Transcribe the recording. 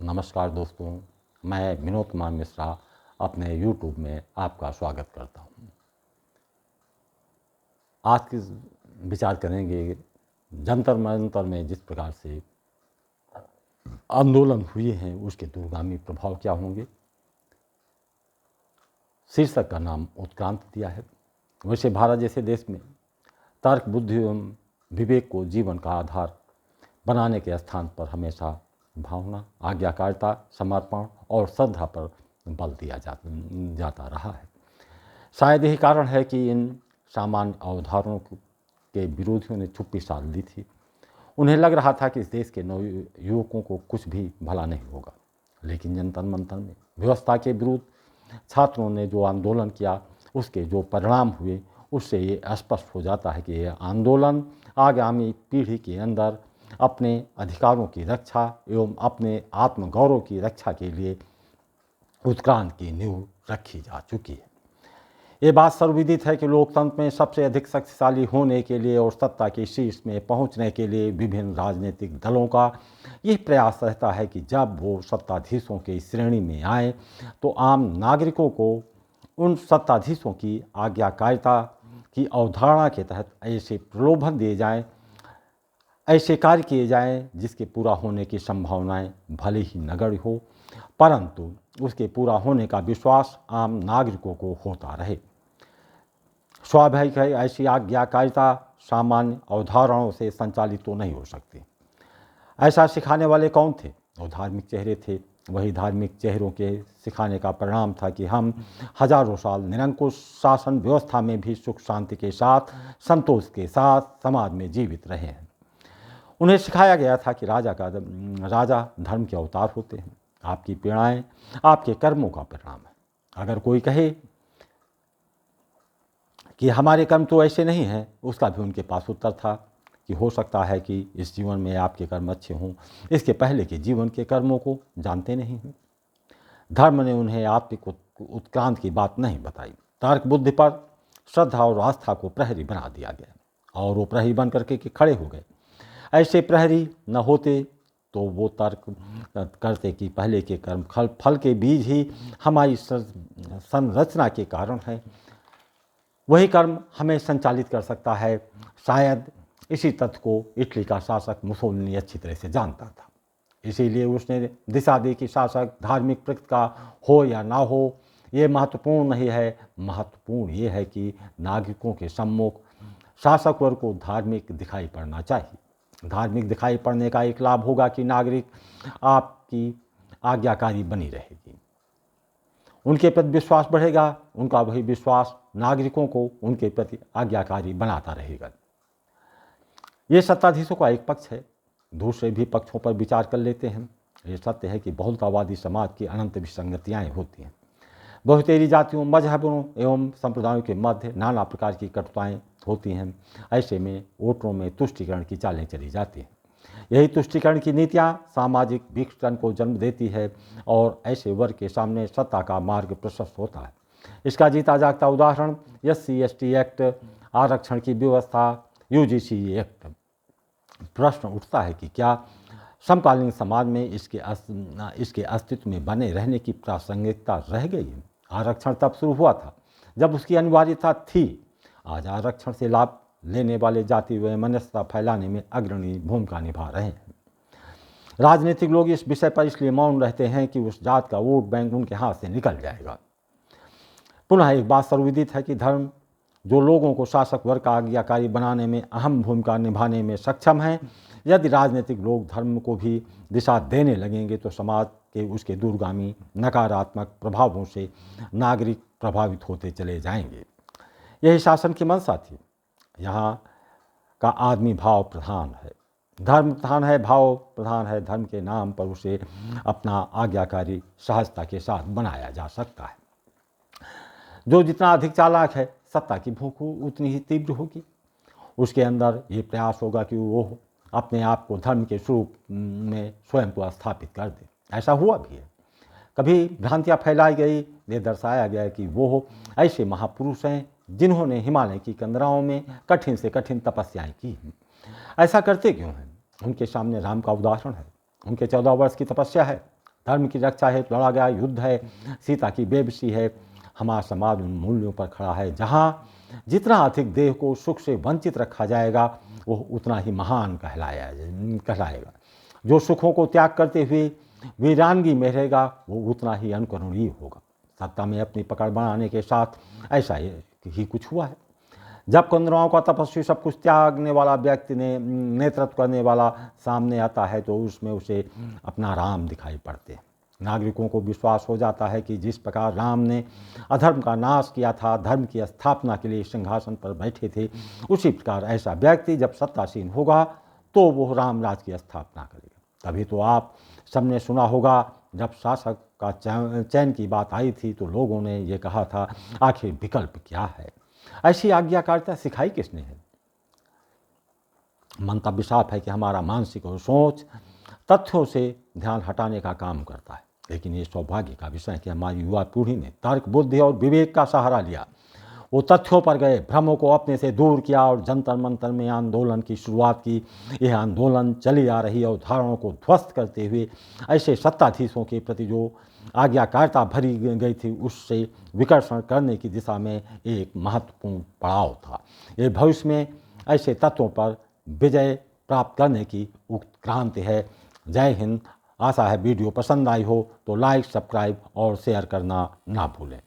नमस्कार दोस्तों, मैं विनोद कुमार मिश्रा अपने YouTube में आपका स्वागत करता हूँ। आज की विचार करेंगे जंतर मंतर में जिस प्रकार से आंदोलन हुए हैं उसके दूरगामी प्रभाव क्या होंगे। शीर्षक का नाम उत्क्रांति दिया है। वैसे भारत जैसे देश में तर्क, बुद्धि एवं विवेक को जीवन का आधार बनाने के स्थान पर हमेशा भावना, आज्ञाकारिता, समर्पण और श्रद्धा पर बल दिया जाता रहा है। शायद यही कारण है कि इन सामान्य अवधारणाओं के विरोधियों ने चुप्पी साध ली थी। उन्हें लग रहा था कि इस देश के नवयुवकों को कुछ भी भला नहीं होगा। लेकिन जंतर मंतर में व्यवस्था के विरुद्ध छात्रों ने जो आंदोलन किया, उसके जो परिणाम हुए, उससे ये स्पष्ट हो जाता है कि यह आंदोलन आगामी पीढ़ी के अंदर अपने अधिकारों की रक्षा एवं अपने आत्मगौरव की रक्षा के लिए उत्क्रांति की नींव रखी जा चुकी है। ये बात सर्वविदित है कि लोकतंत्र में सबसे अधिक शक्तिशाली होने के लिए और सत्ता के शीर्ष में पहुंचने के लिए विभिन्न राजनीतिक दलों का यह प्रयास रहता है कि जब वो सत्ताधीशों की श्रेणी में आए तो आम नागरिकों को उन सत्ताधीशों की आज्ञाकारिता की अवधारणा के तहत ऐसे प्रलोभन दिए जाएं, ऐसे कार्य किए जाएं जिसके पूरा होने की संभावनाएं भले ही नगण्य हो, परंतु उसके पूरा होने का विश्वास आम नागरिकों को होता रहे। स्वाभाविक है, ऐसी आज्ञाकारिता सामान्य अवधारणाओं से संचालित तो नहीं हो सकती। ऐसा सिखाने वाले कौन थे? वो धार्मिक चेहरे थे। वही धार्मिक चेहरों के सिखाने का परिणाम था कि हम हजारों साल निरंकुश शासन व्यवस्था में भी सुख शांति के साथ, संतोष के साथ समाज में जीवित रहे हैं। उन्हें सिखाया गया था कि राजा धर्म के अवतार होते हैं। आपकी पीड़ाएं आपके कर्मों का परिणाम है। अगर कोई कहे कि हमारे कर्म तो ऐसे नहीं हैं, उसका भी उनके पास उत्तर था कि हो सकता है कि इस जीवन में आपके कर्म अच्छे हों, इसके पहले के जीवन के कर्मों को जानते नहीं हैं। धर्म ने उन्हें आत्मिक उत्क्रांति की बात नहीं बताई। तर्क बुद्धि पर श्रद्धा और आस्था को प्रहरी बना दिया गया और वो प्रहरी बन करके खड़े हो गए। ऐसे प्रहरी न होते तो वो तर्क करते कि पहले के कर्म फल के बीज ही हमारी संरचना के कारण है। वही कर्म हमें संचालित कर सकता है। शायद इसी तथ्य को इटली का शासक मुसोलिनी अच्छी तरह से जानता था। इसीलिए उसने दिशा दी कि शासक धार्मिक प्रकृति का हो या ना हो, ये महत्वपूर्ण नहीं है। महत्वपूर्ण ये है कि नागरिकों के सम्मुख शासक वर्ग को धार्मिक दिखाई पड़ना चाहिए। धार्मिक दिखाई पड़ने का एक लाभ होगा कि नागरिक आपकी आज्ञाकारी बनी रहेगी, उनके प्रति विश्वास बढ़ेगा। उनका वही विश्वास नागरिकों को उनके प्रति आज्ञाकारी बनाता रहेगा। ये सत्ताधीशों का एक पक्ष है। दूसरे भी पक्षों पर विचार कर लेते हैं। ये सत्य है कि बहुलतावादी समाज की अनंत विसंगतियाँ होती हैं। बहुतेरी जातियों, मजहबों एवं संप्रदायों के मध्य नाना प्रकार की कटुताएँ होती हैं। ऐसे में वोटरों में तुष्टीकरण की चालें चली जाती हैं। यही तुष्टीकरण की नीतियाँ सामाजिक विघटन को जन्म देती है और ऐसे वर्ग के सामने सत्ता का मार्ग प्रशस्त होता है। इसका जीता जागता उदाहरण SC/ST एक्ट, आरक्षण की व्यवस्था, UGC एक्ट। प्रश्न उठता है कि क्या समकालीन समाज में इसके अस्तित्व में बने रहने की प्रासंगिकता रह गई है? आरक्षण तब शुरू हुआ था जब उसकी अनिवार्यता थी। आज आरक्षण से लाभ लेने वाले जाति वैमनस्यता फैलाने में अग्रणी भूमिका निभा रहे हैं। राजनीतिक लोग इस विषय पर इसलिए मौन रहते हैं कि उस जात का वोट बैंक उनके हाथ से निकल जाएगा। पुनः एक बात सर्वविदित है कि धर्म जो लोगों को शासक वर्ग का आज्ञाकारी बनाने में अहम भूमिका निभाने में सक्षम है, यदि राजनीतिक लोग धर्म को भी दिशा देने लगेंगे तो समाज के उसके दूरगामी नकारात्मक प्रभावों से नागरिक प्रभावित होते चले जाएंगे। यही शासन की मंशा थी। यहाँ का आदमी भाव प्रधान है, धर्म प्रधान है, भाव प्रधान है। धर्म के नाम पर उसे अपना आज्ञाकारी सहजता के साथ बनाया जा सकता है। जो जितना अधिक चालाक है, सत्ता की भूख उतनी ही तीव्र होगी। उसके अंदर ये प्रयास होगा कि वो अपने आप को धर्म के स्वरूप में स्वयं को स्थापित कर दे। ऐसा हुआ भी है। कभी भ्रांतियाँ फैलाई गई, ये दर्शाया गया कि वो ऐसे महापुरुष हैं जिन्होंने हिमालय की कंदराओं में कठिन से कठिन तपस्याएं की। ऐसा करते क्यों हैं? उनके सामने राम का उदाहरण है। उनके 14 वर्ष की तपस्या है। धर्म की रक्षा हेतु लड़ा गया युद्ध है, सीता की बेबसी है। हमारा समाज उन मूल्यों पर खड़ा है जहाँ जितना अधिक देह को सुख से वंचित रखा जाएगा वो उतना ही महान कहलाएगा। जो सुखों को त्याग करते हुए वीरानगी में रहेगा वो उतना ही अनुकरणीय होगा। सत्ता में अपनी पकड़ बनाने के साथ ऐसा ही कुछ हुआ है। जब कौरवों का तपस्वी सब कुछ त्यागने वाला व्यक्ति ने नेतृत्व करने वाला सामने आता है तो उसमें उसे अपना राम दिखाई पड़ते हैं। नागरिकों को विश्वास हो जाता है कि जिस प्रकार राम ने अधर्म का नाश किया था, धर्म की स्थापना के लिए सिंहासन पर बैठे थे, उसी प्रकार ऐसा व्यक्ति जब सत्तासीन होगा तो वो रामराज की स्थापना करेगा। तभी तो आप सबने सुना होगा जब शासक का चयन की बात आई थी तो लोगों ने ये कहा था आखिर विकल्प क्या है। ऐसी आज्ञाकारिता सिखाई किसने है? मंतव्य साफ है कि हमारा मानसिक और सोच तथ्यों से ध्यान हटाने का काम करता है। लेकिन ये सौभाग्य का विषय है कि हमारी युवा पीढ़ी ने तर्क, बुद्धि और विवेक का सहारा लिया। वो तथ्यों पर गए, भ्रमों को अपने से दूर किया और जंतर मंतर में आंदोलन की शुरुआत की। यह आंदोलन चली आ रही अवधारणाओं को ध्वस्त करते हुए ऐसे सत्ताधीशों के प्रति जो आज्ञाकारिता भरी गई थी उससे विकर्षण करने की दिशा में एक महत्वपूर्ण पड़ाव था। ये भविष्य में ऐसे तत्वों पर विजय प्राप्त करने की उत्क्रांति है। जय हिंद। आशा है वीडियो पसंद आई हो तो लाइक, सब्सक्राइब और शेयर करना ना भूलें।